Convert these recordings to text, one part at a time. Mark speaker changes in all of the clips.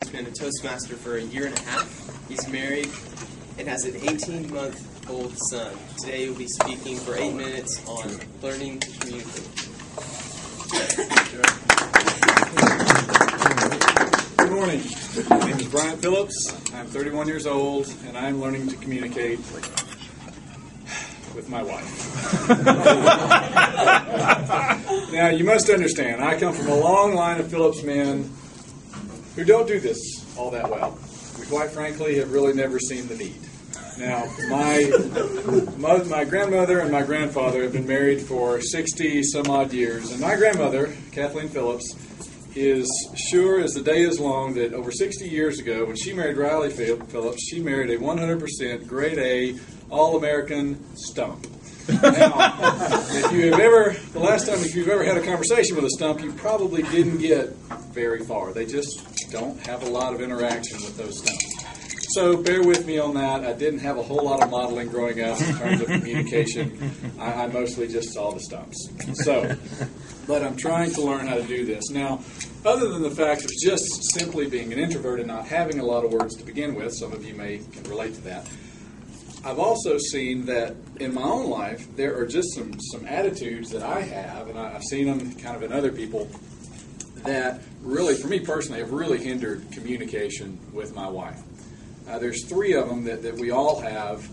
Speaker 1: He's been a Toastmaster for a year and a half. He's married and has an 18-month-old son. Today he'll be speaking for 8 minutes on learning to communicate.
Speaker 2: Good morning. My name is Bryant Phillips. I'm 31 years old, and I'm learning to communicate with my wife. Now, you must understand, I come from a long line of Phillips men who don't do this all that well. We, quite frankly, have really never seen the need. Now, my grandmother and my grandfather have been married for 60-some-odd years, and my grandmother, Kathleen Phillips, is sure as the day is long that over 60 years ago, when she married Riley Phillips, she married a 100% grade A, all-American stump. Now, if you've ever had a conversation with a stump, you probably didn't get very far. They just don't have a lot of interaction with those stumps. So bear with me on that. I didn't have a whole lot of modeling growing up in terms of communication. I mostly just saw the stumps. But I'm trying to learn how to do this. Now, other than the fact of just simply being an introvert and not having a lot of words to begin with, some of you can relate to that, I've also seen that in my own life, there are just some attitudes that I have, and I've seen them kind of in other people, that really, for me personally, have really hindered communication with my wife. There's 3 of them that we all have,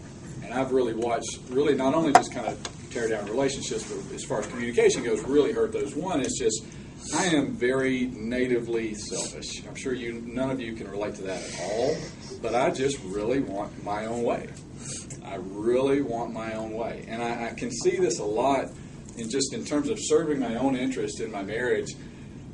Speaker 2: and I've really watched, really not only just kind of tear down relationships, but as far as communication goes, really hurt those. One is just, I am very natively selfish. I'm sure none of you can relate to that at all, but I just really want my own way. I really want my own way. And I can see this a lot in terms of serving my own interest in my marriage.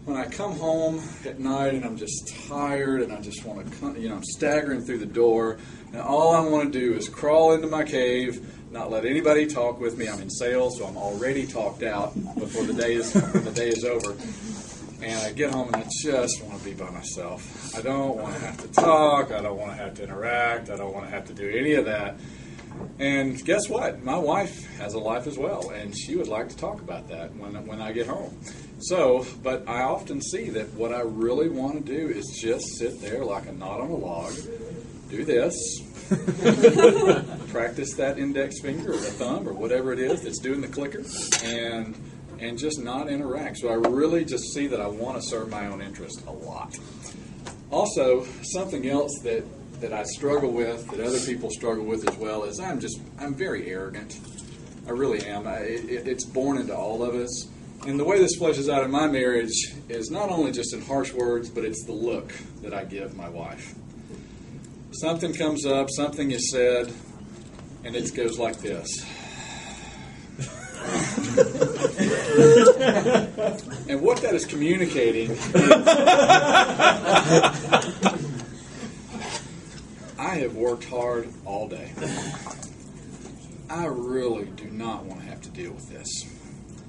Speaker 2: When I come home at night and I'm just tired and I just want to, I'm staggering through the door, and all I want to do is crawl into my cave, not let anybody talk with me. I'm in sales, so I'm already talked out before the day is over. And I get home and I just want to be by myself. I don't want to have to talk. I don't want to have to interact. I don't want to have to do any of that. And guess what? My wife has a life as well, and she would like to talk about that when I get home. But I often see that what I really want to do is just sit there like a knot on a log, do this, practice that index finger or the thumb or whatever it is that's doing the clicker, and just not interact. So I really just see that I want to serve my own interest a lot. Also, something else that I struggle with, that other people struggle with as well, is I'm very arrogant. I really am. It's born into all of us. And the way this fleshes out in my marriage is not only just in harsh words, but it's the look that I give my wife. Something comes up, something is said, and it goes like this. And what that is communicating is, I have worked hard all day. I really do not want to have to deal with this.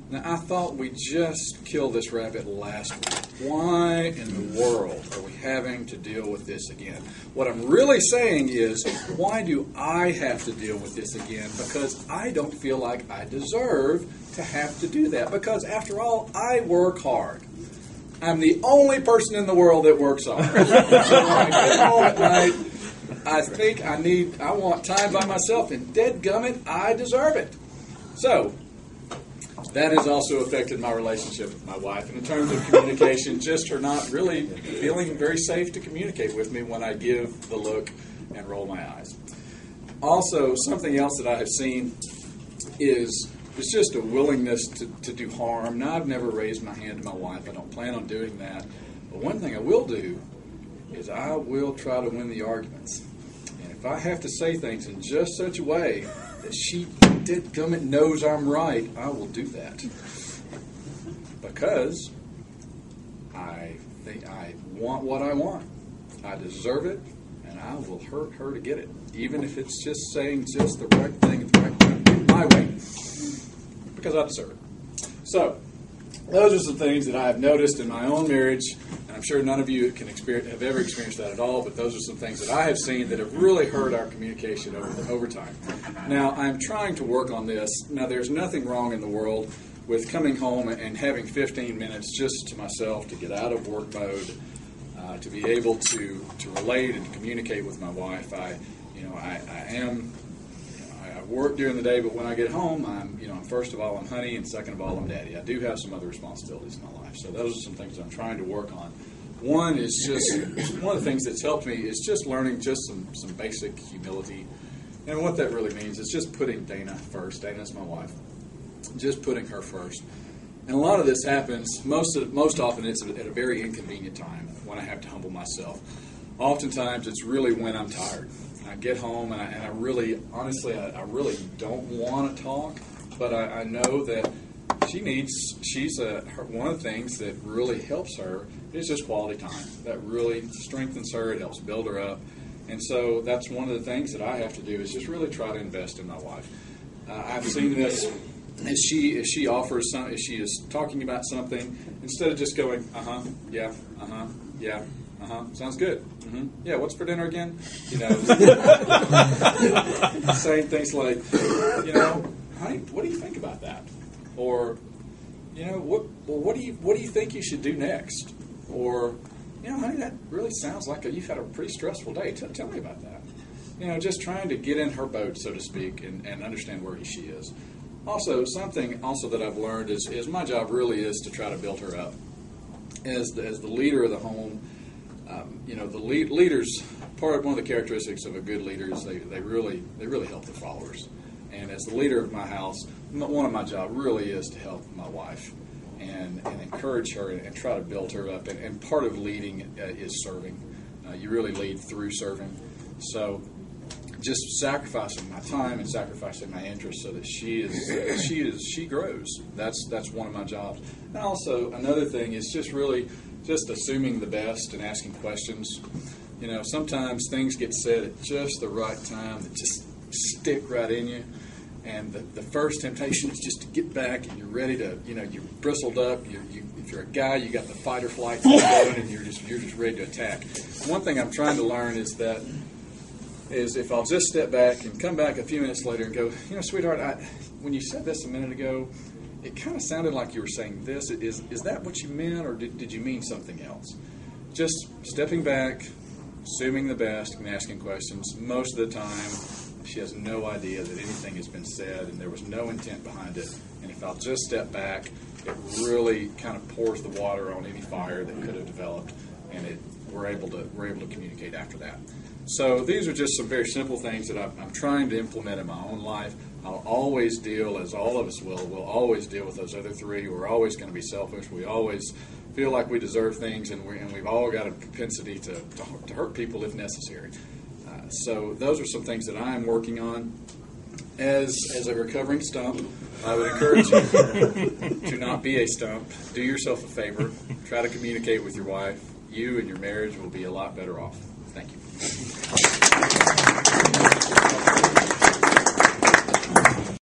Speaker 2: Now, I thought we just killed this rabbit last week. Why in the world are we having to deal with this again? What I'm really saying is, why do I have to deal with this again? Because I don't feel like I deserve to have to do that. Because, after all, I work hard. I'm the only person in the world that works hard. So when I get home at night, I think I want time by myself, and dadgummit, I deserve it. So, that has also affected my relationship with my wife. And in terms of communication, just her not really feeling very safe to communicate with me when I give the look and roll my eyes. Also, something else that I have seen is just a willingness to do harm. Now, I've never raised my hand to my wife. I don't plan on doing that. But one thing I will do is I will try to win the arguments. And if I have to say things in just such a way that she dadgummit knows I'm right, I will do that. Because I think I want what I want. I deserve it, and I will hurt her to get it. Even if it's just saying just the right thing at the right time, my way. Because I deserve it. So, those are some things that I have noticed in my own marriage. I'm sure none of you have ever experienced that at all, but those are some things that I have seen that have really hurt our communication over time. Now, I'm trying to work on this. Now, there's nothing wrong in the world with coming home and having 15 minutes just to myself to get out of work mode, to be able to relate and to communicate with my wife. I work during the day, but when I get home, I'm first of all I'm honey, and second of all I'm daddy. I do have some other responsibilities in my life, so those are some things I'm trying to work on. One is just one of the things that's helped me is just learning just some basic humility, and what that really means is just putting Dana first. Dana's my wife, just putting her first. And a lot of this happens most often. It's at a very inconvenient time when I have to humble myself. Oftentimes, it's really when I'm tired. I get home and I really, honestly, I really don't want to talk, but I know that one of the things that really helps her is just quality time. That really strengthens her. It helps build her up. And so that's one of the things that I have to do is just really try to invest in my wife. I've seen this as she offers some, as she is talking about something, instead of just going, yeah, yeah, sounds good. Yeah, what's for dinner again? Saying things like, honey, what do you think about that? Or, what do you think you should do next? Or, honey, that really sounds like you've had a pretty stressful day. Tell me about that. Just trying to get in her boat, so to speak, and understand where she is. Also, something that I've learned is my job really is to try to build her up. As the leader of the home, the leaders, one of the characteristics of a good leader is they really help their followers. And as the leader of my house, one of my job really is to help my wife and encourage her and try to build her up. And part of leading is serving. You really lead through serving. So just sacrificing my time and sacrificing my interests so that she grows. That's one of my jobs. And also another thing is just assuming the best and asking questions. Sometimes things get said at just the right time that just stick right in you. And the first temptation is just to get back, and you're ready to, you're bristled up. If you're a guy, you got the fight or flight thing going, and you're just ready to attack. One thing I'm trying to learn is if I'll just step back and come back a few minutes later and go, sweetheart, when you said this a minute ago, it kind of sounded like you were saying this. Is that what you meant, or did you mean something else? Just stepping back, assuming the best, and asking questions. Most of the time, she has no idea that anything has been said, and there was no intent behind it. And if I'll just step back, it really kind of pours the water on any fire that could have developed, and we're able to communicate after that. So these are just some very simple things that I'm trying to implement in my own life. I'll always deal, as all of us we'll always deal with those other three. We're always going to be selfish. We always feel like we deserve things, and we've all got a propensity to hurt people if necessary. So those are some things that I'm working on. As a recovering stump, I would encourage you to not be a stump. Do yourself a favor. Try to communicate with your wife. You and your marriage will be a lot better off. Thank you.